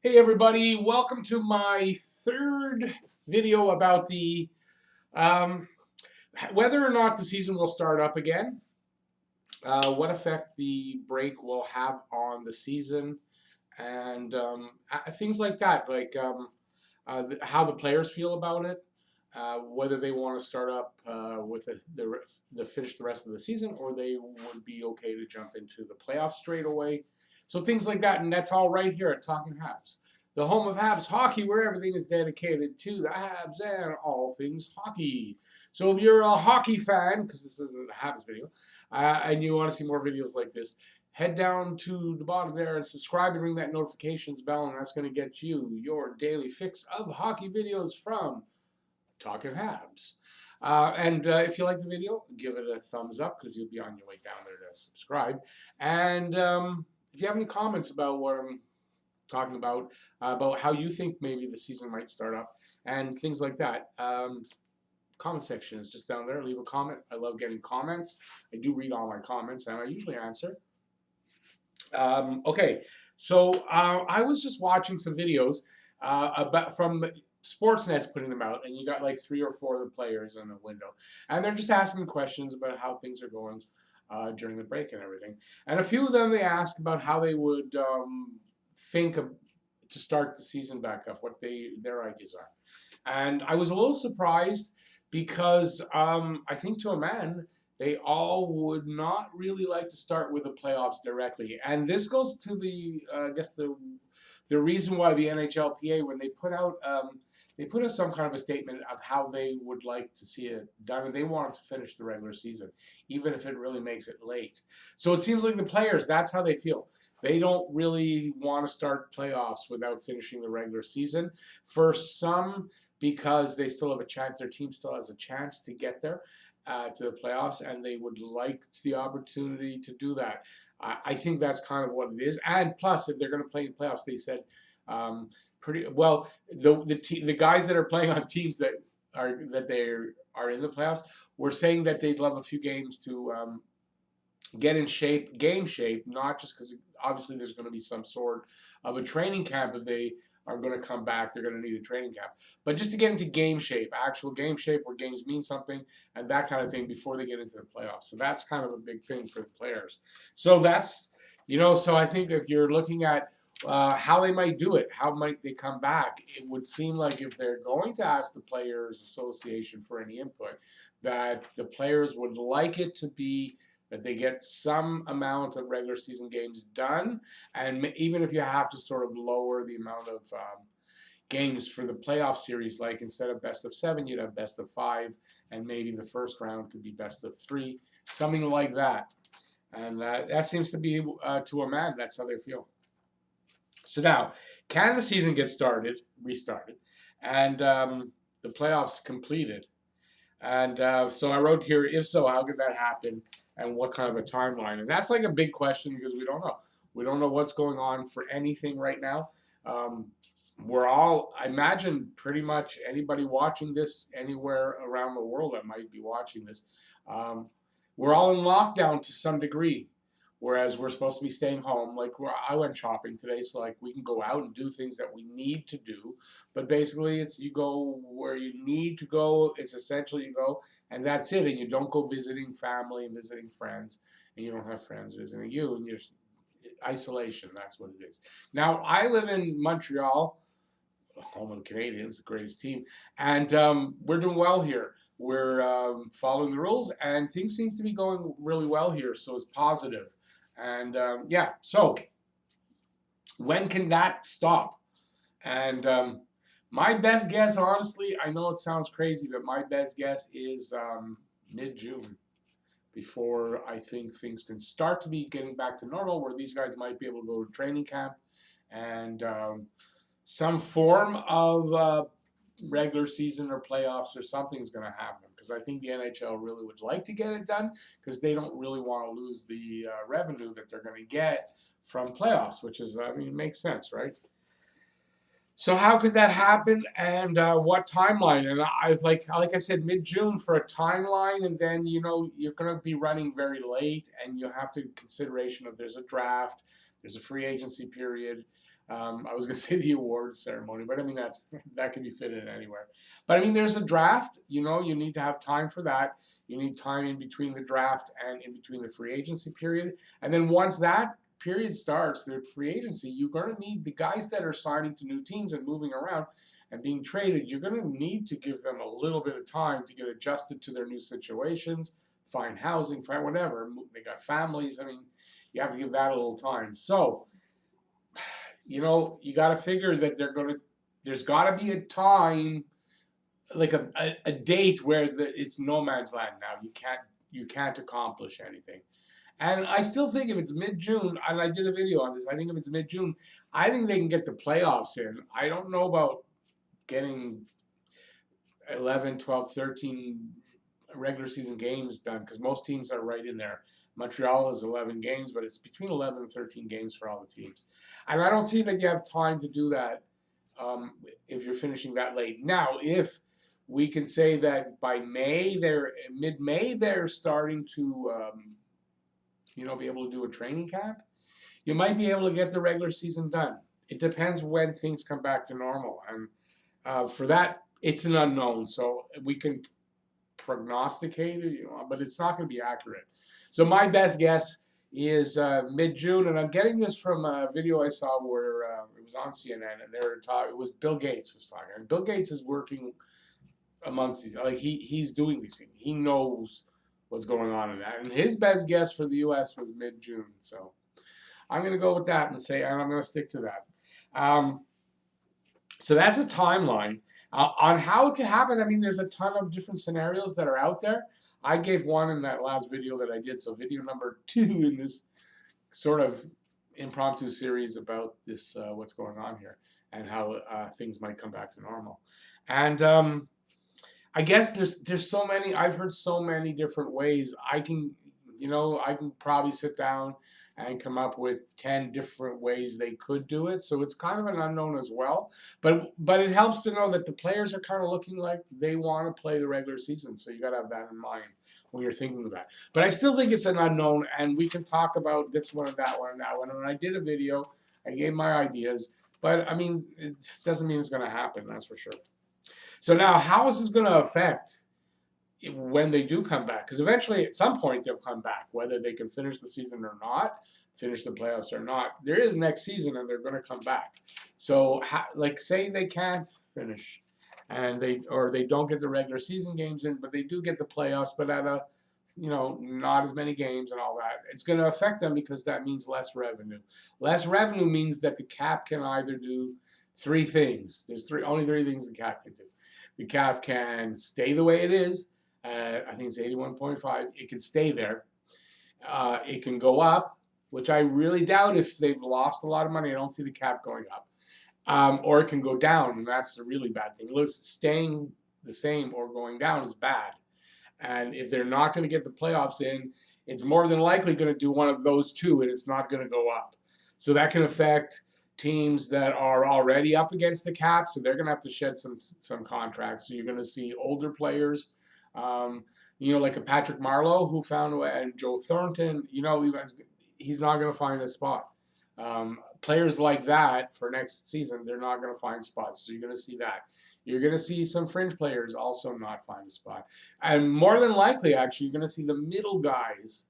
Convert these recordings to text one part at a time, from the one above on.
Hey everybody, welcome to my third video about the um, whether or not the season will start up again, what effect the break will have on the season, and things like that, like how the players feel about it, whether they want to start up with the finish the rest of the season, or they would be okay to jump into the playoffs straight away. So things like that, and that's all right here at Talking Habs, the home of Habs hockey, where everything is dedicated to the Habs and all things hockey. So if you're a hockey fan, because this isn't a Habs video, and you want to see more videos like this, head down to the bottom there and subscribe and ring that notifications bell, and that's going to get you your daily fix of hockey videos from Talking Habs. And if you like the video, give it a thumbs up because you'll be on your way down there to subscribe. And if you have any comments about what I'm talking about how you think maybe the season might start up and things like that, comment section is just down there. Leave a comment. I love getting comments. I do read all my comments and I usually answer. Okay, so I was just watching some videos about from Sportsnet's putting them out, and you got like 3 or 4 of the players in the window, and they're just asking questions about how things are going during the break and everything. And a few of them they asked about how they would think of, to start the season back up, what their ideas are. And I was a little surprised because I think to a man, they all would not really like to start with the playoffs directly. And this goes to the, I guess the reason why the NHLPA, when they put out some kind of a statement of how they would like to see it done, and they want to finish the regular season, even if it really makes it late. So it seems like the players, that's how they feel. They don't really want to start playoffs without finishing the regular season. For some, because they still have a chance, their team still has a chance to get there to the playoffs, and they would like the opportunity to do that. I think that's kind of what it is. And plus, if they're going to play in playoffs, they said pretty well. The guys that are playing on teams that they are in the playoffs were saying that they'd love a few games to get in shape, game shape, not just because obviously there's going to be some sort of a training camp. If they are going to come back, they're going to need a training camp, but just to get into game shape, actual game shape where games mean something and that kind of thing before they get into the playoffs. So that's kind of a big thing for the players. So that's, so I think if you're looking at how they might do it, how might they come back, it would seem like if they're going to ask the Players Association for any input, that the players would like it to be that they get some amount of regular season games done, and even if you have to sort of lower the amount of games for the playoff series, like instead of best of 7, you'd have best of 5, and maybe the first round could be best of 3, something like that. And that seems to be, to a man, that's how they feel. So now, can the season get restarted, and the playoffs completed? And so I wrote here, if so, how could that happen? And what kind of a timeline? And that's like a big question because we don't know. We don't know what's going on for anything right now. We're all, I imagine, pretty much anybody watching this anywhere around the world that might be watching this, we're all in lockdown to some degree. Whereas we're supposed to be staying home. Like I went shopping today, so like we can go out and do things that we need to do. But basically, it's you go where you need to go. It's essential you go, and that's it. And you don't go visiting family and visiting friends, and you don't have friends visiting you, and you're isolation. That's what it is. Now I live in Montreal, home of the Canadians, the greatest team, and we're doing well here. We're following the rules, and things seem to be going really well here. So it's positive. And yeah, so when can that stop? And my best guess, honestly, I know it sounds crazy, but my best guess is mid-June before I think things can start to be getting back to normal, where these guys might be able to go to training camp and some form of regular season or playoffs or something's going to happen, because I think the NHL really would like to get it done because they don't really want to lose the revenue that they're going to get from playoffs, which is, I mean, it makes sense, right? So how could that happen, and what timeline? And like I said, mid-June for a timeline, and then you're going to be running very late, and you have to consideration of there's a draft, there's a free agency period. I was going to say the awards ceremony, but I mean that can be fitted anywhere. But I mean, there's a draft. You know, you need to have time for that. You need time in between the draft and in between the free agency period. And then once that period starts, the free agency, you're going to need the guys that are signing to new teams and moving around and being traded. You're going to need to give them a little bit of time to get adjusted to their new situations, find housing, find whatever. They got families. I mean, you have to give that a little time. So, you know, you got to figure that there's got to be a time, like a date where it's no man's land now. You can't accomplish anything. And I still think if it's mid-June, and I did a video on this, I think if it's mid-June, I think they can get the playoffs in. I don't know about getting 11, 12, 13 regular season games done, because most teams are right in there. Montreal is 11 games, but it's between 11 and 13 games for all the teams. And I don't see that you have time to do that if you're finishing that late. Now, if we can say that by mid-May, they're starting to, be able to do a training camp, you might be able to get the regular season done. It depends when things come back to normal. And for that, it's an unknown. So we can prognosticate it, but it's not going to be accurate. So my best guess is mid-June, and I'm getting this from a video I saw where it was on CNN, and they were talking. It was Bill Gates was talking, and Bill Gates is working amongst these. Like he's doing these things. He knows what's going on in that, and his best guess for the U.S. was mid-June. So I'm going to go with that and I'm going to stick to that. So that's a timeline on how it can happen. I mean, there's a ton of different scenarios that are out there. I gave one in that last video that I did. So video number 2 in this sort of impromptu series about this, what's going on here and how things might come back to normal. And I guess there's so many, I've heard so many different ways. I can probably sit down and come up with 10 different ways they could do it. So it's kind of an unknown as well. But it helps to know that the players are kind of looking like they want to play the regular season. So you got to have that in mind when you're thinking of that. But I still think it's an unknown, and we can talk about this one and that one and that one. And I did a video, I gave my ideas, but I mean, it doesn't mean it's going to happen, that's for sure. So now, how is this going to affect when they do come back? Because eventually, at some point, they'll come back, whether they can finish the season or not, finish the playoffs or not. There is next season, and they're going to come back. So, say they can't finish, and they don't get the regular season games in, but they do get the playoffs, but at a not as many games and all that. It's going to affect them because that means less revenue. Less revenue means that the cap can either do 3 things. There's only 3 things the cap can do. The cap can stay the way it is. I think it's 81.5. It can stay there. It can go up, which I really doubt if they've lost a lot of money. I don't see the cap going up. Or it can go down, and that's a really bad thing. Look, staying the same or going down is bad. And if they're not going to get the playoffs in, it's more than likely going to do one of those 2, and it's not going to go up. So that can affect teams that are already up against the cap, so they're going to have to shed some contracts. So you're going to see older players, like a Patrick Marleau who found a way, and Joe Thornton, he's not going to find a spot. Players like that for next season, they're not going to find spots. So you're going to see that. You're going to see some fringe players also not find a spot. And more than likely, actually, you're going to see the middle guys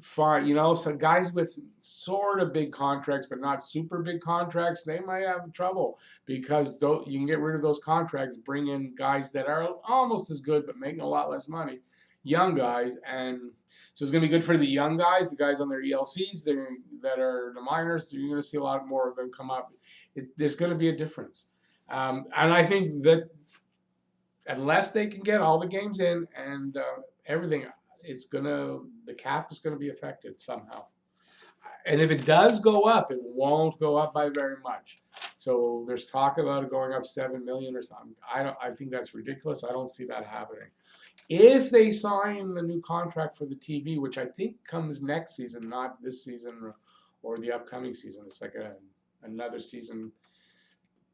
so guys with sort of big contracts, but not super big contracts, they might have trouble because you can get rid of those contracts, bring in guys that are almost as good, but making a lot less money, young guys. And so it's going to be good for the young guys, the guys on their ELCs that are the minors. You're going to see a lot more of them come up. There's going to be a difference. And I think that unless they can get all the games in and everything, the cap is going to be affected somehow. And if it does go up, it won't go up by very much. So there's talk about it going up 7 million or something. I think that's ridiculous. I don't see that happening. If they sign the new contract for the TV, which I think comes next season, not this season or the upcoming season, it's like another season,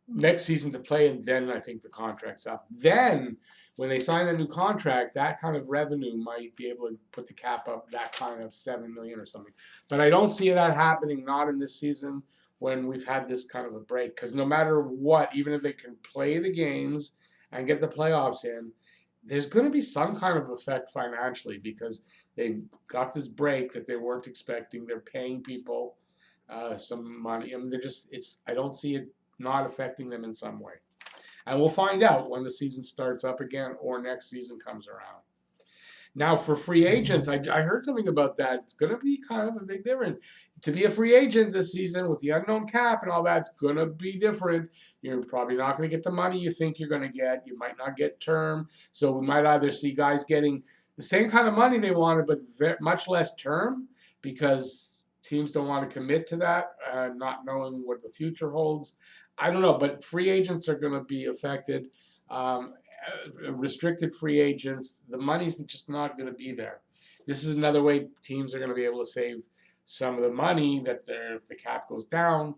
next season to play, and then I think the contract's up. Then, when they sign a new contract, that kind of revenue might be able to put the cap up that kind of 7 million or something. But I don't see that happening, not in this season when we've had this kind of a break. Because no matter what, even if they can play the games and get the playoffs in, there's going to be some kind of effect financially because they've got this break that they weren't expecting. They're paying people some money. I mean, I don't see it not affecting them in some way. And we'll find out when the season starts up again or next season comes around. Now, for free agents, I heard something about that. It's going to be kind of a big difference. To be a free agent this season with the unknown cap and all that, it's going to be different. You're probably not going to get the money you think you're going to get. You might not get term. So we might either see guys getting the same kind of money they wanted, but much less term because teams don't want to commit to that, not knowing what the future holds. I don't know, but free agents are going to be affected. Restricted free agents, the money's just not going to be there. This is another way teams are going to be able to save some of the money that if the cap goes down,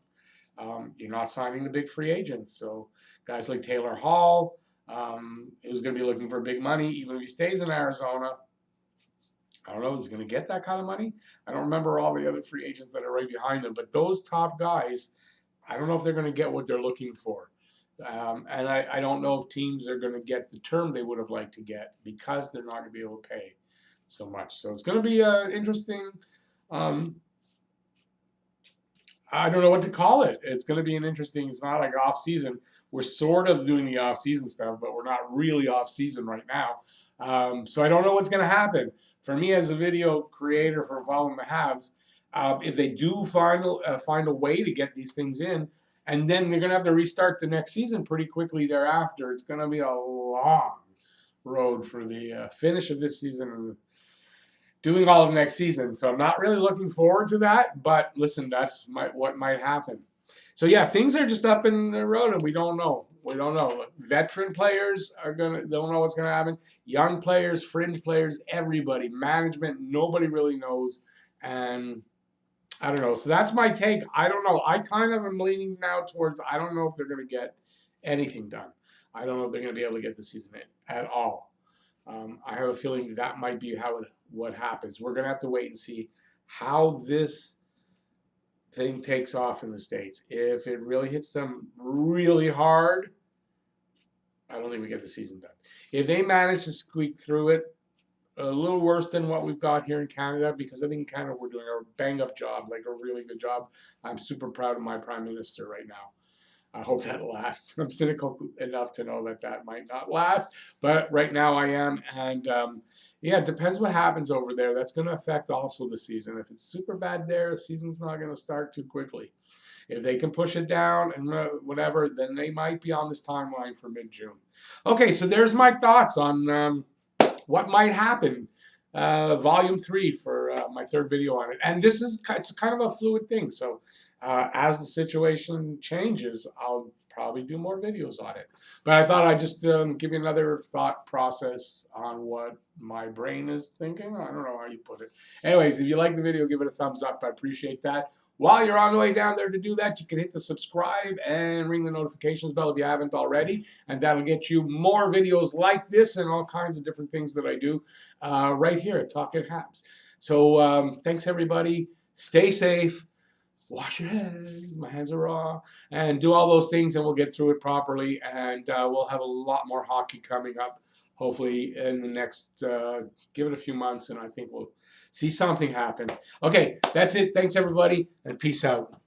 you're not signing the big free agents. So guys like Taylor Hall, who's going to be looking for big money, even if he stays in Arizona. I don't know if he's going to get that kind of money. I don't remember all the other free agents that are right behind him, but those top guys, I don't know if they're going to get what they're looking for. And I don't know if teams are going to get the term they would have liked to get because they're not going to be able to pay so much. So it's going to be interesting. I don't know what to call it. It's going to be an interesting. It's not like off season. We're sort of doing the off season stuff, but we're not really off season right now. So I don't know what's going to happen. For me as a video creator for following the Habs, if they do find a way to get these things in. And then they're going to have to restart the next season pretty quickly thereafter. It's going to be a long road for the finish of this season and doing all of next season. So I'm not really looking forward to that. But listen, that's what might happen. So yeah, things are just up in the road, and we don't know. We don't know. Veteran players don't know what's going to happen. Young players, fringe players, everybody, management, nobody really knows. And I don't know. So that's my take. I don't know. I kind of am leaning now towards I don't know if they're going to get anything done. I don't know if they're going to be able to get the season in at all. I have a feeling that might be what happens. We're going to have to wait and see how this thing takes off in the States. If it really hits them really hard, I don't think we get the season done. If they manage to squeak through it, a little worse than what we've got here in Canada, because I think in Canada we're doing a bang-up job, like a really good job. I'm super proud of my Prime Minister right now. I hope that lasts. I'm cynical enough to know that might not last, but right now I am. And yeah, it depends what happens over there. That's going to affect also the season. If it's super bad there, the season's not going to start too quickly. If they can push it down and whatever, then they might be on this timeline for mid-June. Okay, so there's my thoughts on what might happen, volume 3 for my third video on it. And it's kind of a fluid thing. So as the situation changes, I'll probably do more videos on it. But I thought I'd just give you another thought process on what my brain is thinking. I don't know how you put it. Anyways, if you like the video, give it a thumbs up. I appreciate that. While you're on the way down there to do that, you can hit the subscribe and ring the notifications bell if you haven't already, and that'll get you more videos like this and all kinds of different things that I do right here at Talking Habs. So thanks, everybody. Stay safe. Wash your hands. My hands are raw. And do all those things, and we'll get through it properly, and we'll have a lot more hockey coming up, hopefully in the next, give it a few months, and I think we'll see something happen. Okay, that's it. Thanks, everybody, and peace out.